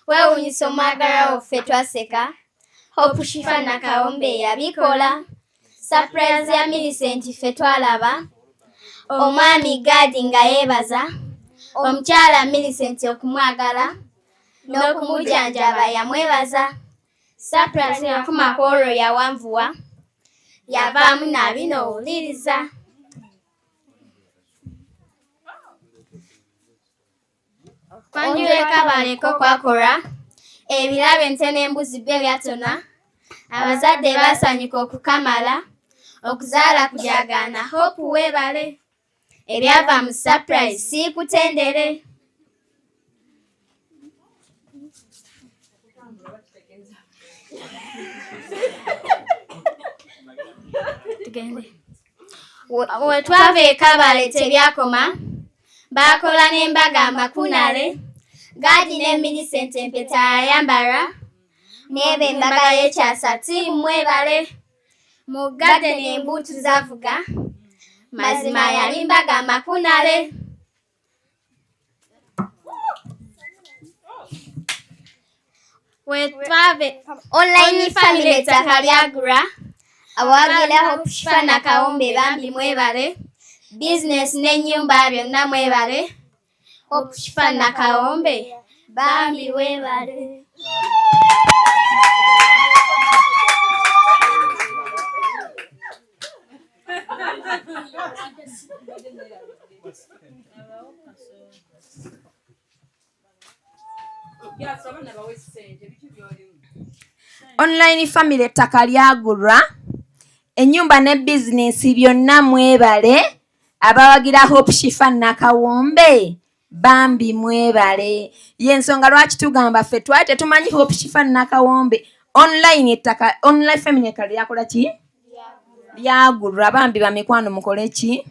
weewuunyisa omwagalawo ffe twaseka Hope Shifa na Kawombe yabikola surprise ya Millicent ffe twalaba omwami Gadi nga yeebaza omukyala Millicent okumwagala n'okumujanjaba yamwebaza surprise yakuma kwolwo yawanvuwa yavaamu nabino owuliriza kwanjuleka baleko kwakola ebirabo ente n'embuzi bye byatona abazadde basanyuka okukamala okuzaala kujagaana Hope weebale ebyava mu surprise siikutendere we twava ekabale tebyakoma bakola n'embaga amakunale Gadi ne Millicent empeta ayambara nebe embaga y'ekyasa tiimu mwebale mu garden embuutu zavuga mazima yali mbaga amakunale wetwave online family ettaka lyagula awagira Hope Shifa na Kawombe bambi mwebale business n'ennyumba byonna mwebale Hope Shifa na Kawombe bambi mwebale. Online family ettaka lyagulwa ennyumba ne business byonna mwebale abawagira Hope Shifa na Kawombe bambi mwebale. Yensonga lwaki tugamba ffe twali tetumanyi Hope Shifa na Kawombe online family ettaka lyakola ki lyagulwa bambi bamikwano mukole ki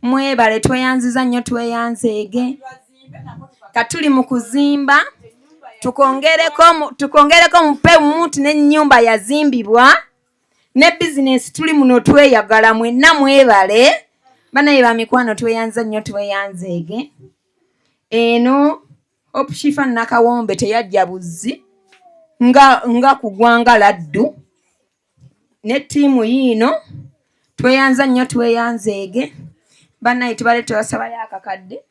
mwebale tweyanziza nnyo tweyanzeege katuli mu kuzimba tukongereko mupe muntu n'ennyumba yazimbibwa ne business tuli muno tweyagala mwenna mwebale banaye bamikwano tweyanza nnyo tweyanzeege eno Hope Shifa na Kawombe teyajja buzzi nga kugwanga laddu ne tiimu yiino tweyanza nnyo tweyanzeege banaye tubale tubasabayo akakadde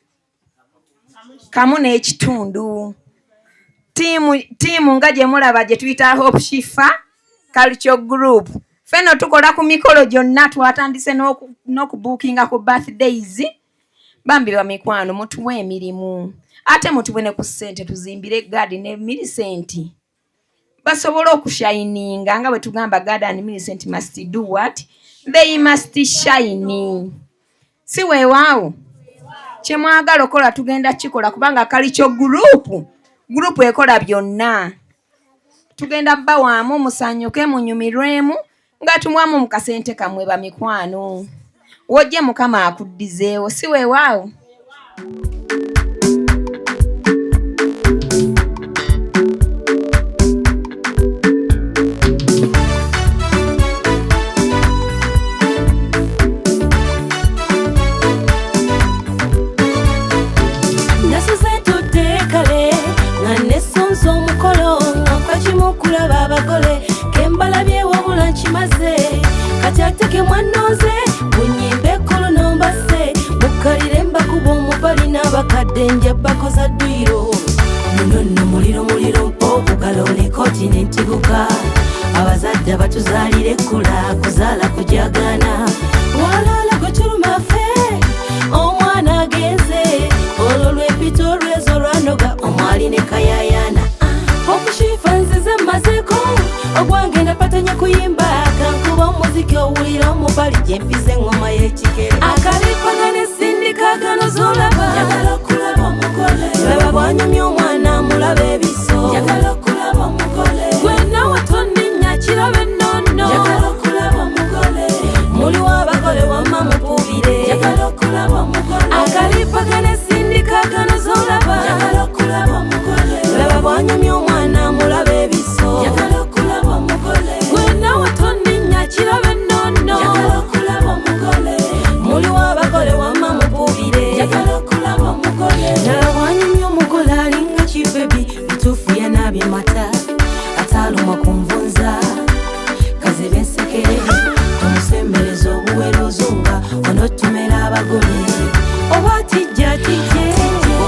kamu n'ekitundu tiimu nga gye mulaba gye tuyita Hope Shifa Culture Group feno tukola ku mikolo gyonna twatandise n'okubuukinga ku birthdays bambi bamikwano mutuwe emirimu ate mutuwe ne ku ssente tuzimbire Gadi ne Millicent basobola okushininga nga bwe tugamba Gadi and Millicent must do what? They must shine. Si weewaawo kye mwagala okola tugenda kikola kubanga Culture Group ekola byonna tugenda bawaamu musanyuke munyumirwemu nga tumwamu mu kasente kamwe bamikwano wojje Mukama akuddizeewo si weewaawo. Atake mwanoze bunyimbe kolo nombase mukalire mbakubo mubali n'abakadde nje bakoza ddwiro munono muliro mpo kugalole kontinenti guka abazadde batuzaalire kula kuzaala kujagana walala gotulumafe omwana agenze olwo lwempito lwezo lwanoga omwali ne kayayana Hope Shifa nzize mazeko ogwange napatanya kuyimba kankuba omuziki owulira omubali gyempize engoma y'ekikere akalipagane sindikagano zolaba njagala okulaba omugole laba bwanyumya omwana mulaba ebiso njagala okulaba omugole gwena watonninnya kirabe nnono njagala okulaba omugole muliwo abagole wamma mupubire njagala okulaba omugole akalipagane sindikagano zolaba njagala okulaba omugole laba bwanyumya omwana mulaba ebiso njagala okulaba omugole gwena watonninnya kirabe nnono njagala okulaba omugole muliwo abagole wamma mupubire njagala okulaba omugole laba bwanyumya omugole alinga kibebi bituufu yanaabye mata ataaluma ku nvunza kazibe ensekere tumusembereza obuwero ozunga onotumera abagole oba tijja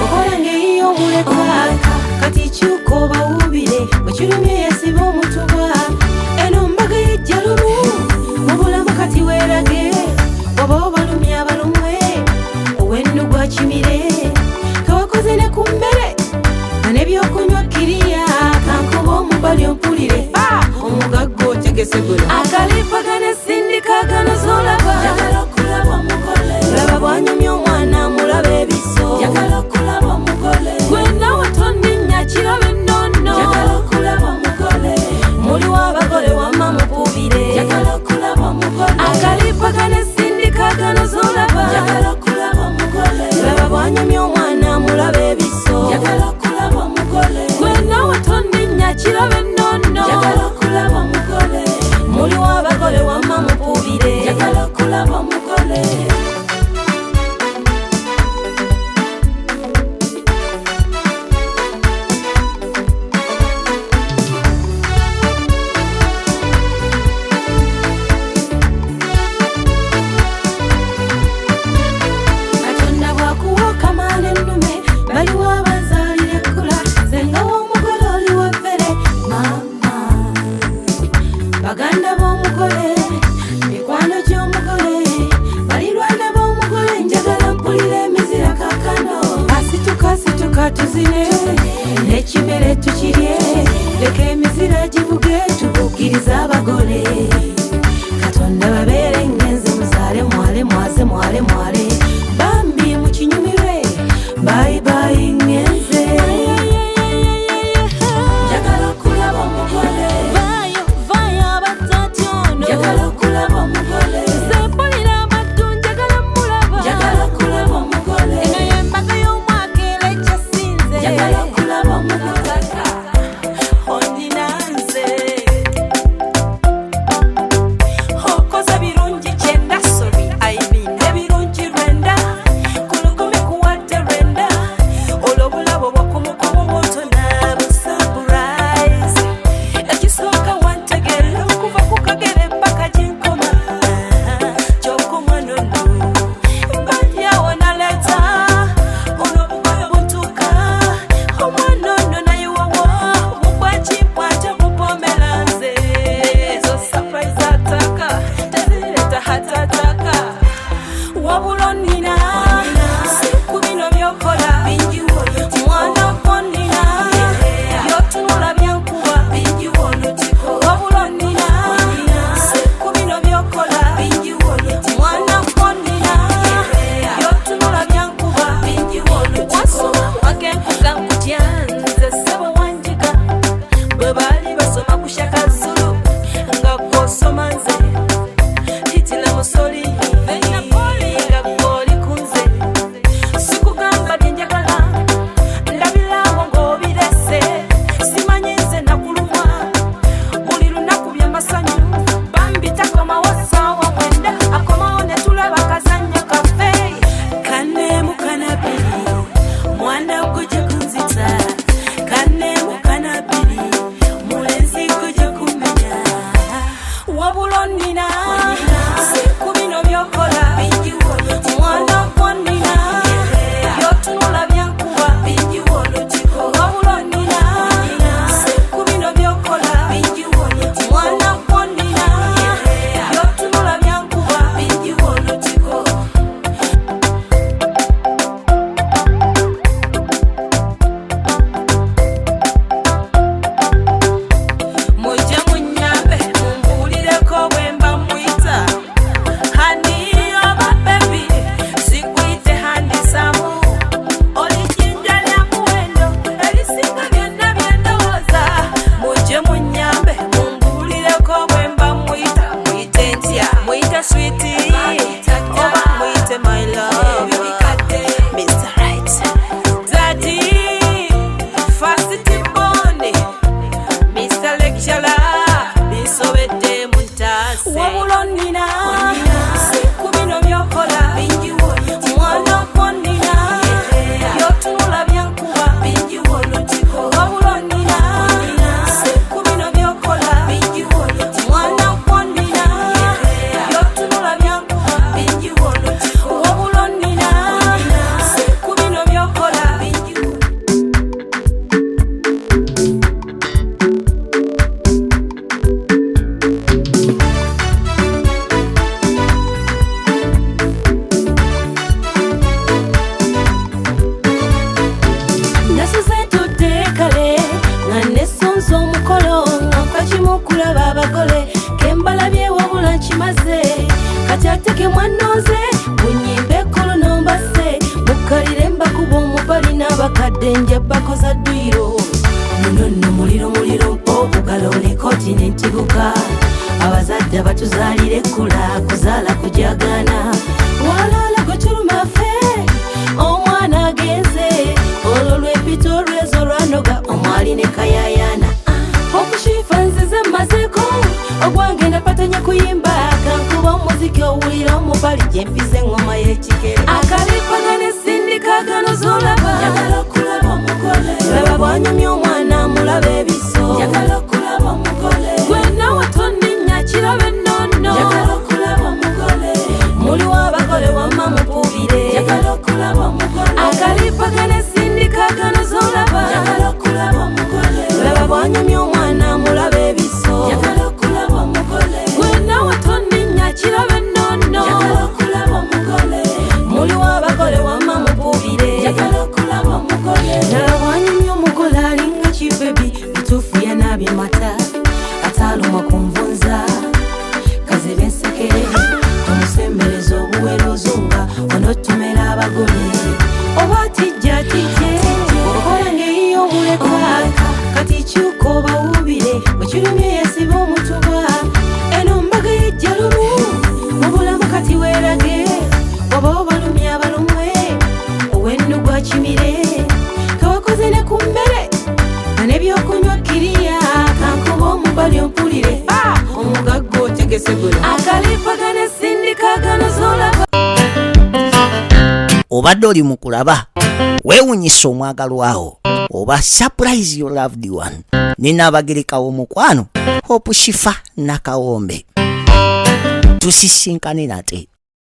okola ng'eyiyo obuleka kati kyuka obawuubire bwekirumye yesiba omutuba eno mbaga yejja lumu mu bulamu kati weerage oba obalumya abalumwe owennu gwa kimire kawakoze ne ku mmere nga n'ebyokunywa kiriya kankuba omubali ompulire omugagga otegese guno akalipagane sindikagano zolaba njagala okulaba omugole laba bwanyumya omwana mulaba ebiso njagala okulaba omugole gwena watonninnya kirabe nnono njagala okulaba omugole muliwo abagole wamma mupubire njagala okulaba omugole akalipagane sindikagano zolaba njagala okulaba omugole laba bwanyumya katuzine n'ekimere tukirye leka emizira givuge tubukiriza abagole katonda babeere ngenze muzaale mwale mwaze mwale mwale bambi mukinyumirwe bye bye ngenze njagala okulaba omugole vayo abatati ono njagala okulaba omugole zempulira amaddu njagala mulaba njagala okulaba omugole eno y'embaga y'omwaka era ekyasinze njagala okulaba omugole ondinanze okoza birungi kyenda sorry ayibinde birungi lwenda kulukumi kuwadde lwenda olw'obulabo bw'okumukomo bw'otona busurprise ekisooka wantegera okuva ku kagere ppaka ginkoma gy'okoma nono mbadyawo naleeta olw'obugoye buntuuka omwana ono nayiwawo mugwakimpwate mupomera nze ezo surprise ataka tezireeta hatataka wabula nnina si ku bino by'okola mwana gwo nnina by'otunula byankuba wabula nnina si ku bino by'okola mwana gwo nnina by'otunula byankuba wasoma wagenkuga nkutya nze ssebo wanjiga bwe baali basoma ku Shaka Zulu nga gw'osoma nze titila musoli nga gw'oli ku nze sikugamba bye njagala ndabirawo ng'obirese simanyi nze nakulumwa buli lunaku by'amasanyu bambi takomawo ssaawa mwenda akomawo ne tulaba kazannyo kaffe kanneemu kanabiri mwana gwe gye kunzita kanneemu kanabiri mulenzi gwe gye kumenya wabula nnina si ku bino by'okola mwana gwo nnina by'otunula byankuba wabula nnina si ku bino by'okola mwana gwo nnina by'otunula byankuba mujje munnyambe mumbuulireko bwe mba muyita hani oba bebi sikuyite handisamu olijinja lya muwendo erisinga byonna byendowooza mujje munnyambe mumbuulireko bwe mba muyita muyite ntya muyite switi oba muyite my love Mr. Right Daddy Fast Bone Mr. Lecturer bisobedde muntaase wabula nnina si ku bino by'okola mwana gwo nnina by'otunula byankuba wabula nnina si ku bino by'okola mwana gwo nnina by'otunula byankuba wabula nnina si ku bino by'okola nasuze tudde kale nga nesonza omukolo nga nkakimu kulaba abagole kembalabye wabula nkimaze kati ate ke mwanooze bunyimba ekkolo nombase mukalire mbakuba omubali n'abakadde njabakoza ddwiro munono muliro okugala olekoti n'entibuka abazadde batuzaalira ekkula kuzaala kujagana walaala gotulumafe omwana agenze olwo lwepita olwezo lwanoga omwali ne kayayana okushifa nzize mmazeeko ogwange ndapatanya kuyimba kankuba omuziki owulira omubali gyempiza engoma y'ekikere akalipagana esindika gano zolaba njagala okulaba omugole laba bwanyumya omwana amulaba ebiso njagala okulaba omugole gwe nawe tonninnya kiraba ennono njagala okulaba omugole muliwo abagole wamma mukubire njagala okulaba omugole akalipagana esindika gano zolaba njagala okulaba omugole laba bwanyumya omwana amulaba ebiso njagala okulaba omugole gwe nawe tonninnya kiraba ennono njagala okulaba omugole muliwo abagole wamma mukubire njagala tijja tijje okola ng'eyiyo mulekwa kati kyuka obawubire wekirumye yesiba omutuba eno mbaga yejja lumu mu bulamu kati weerage oba obalumye abalumwe owennu gwa kimire kawakoze ne ku mmere nga n'ebyokunywa kiriya kankuba omubali ompulire omugagga otegese guno akalipagana sindikagano zolaba obadde oli mu kulaba weewunyisa omwagalwawo oba surprise your loved one ninaabagereka w'omukwano Hope Shifa Nakawombe tusisinkane nate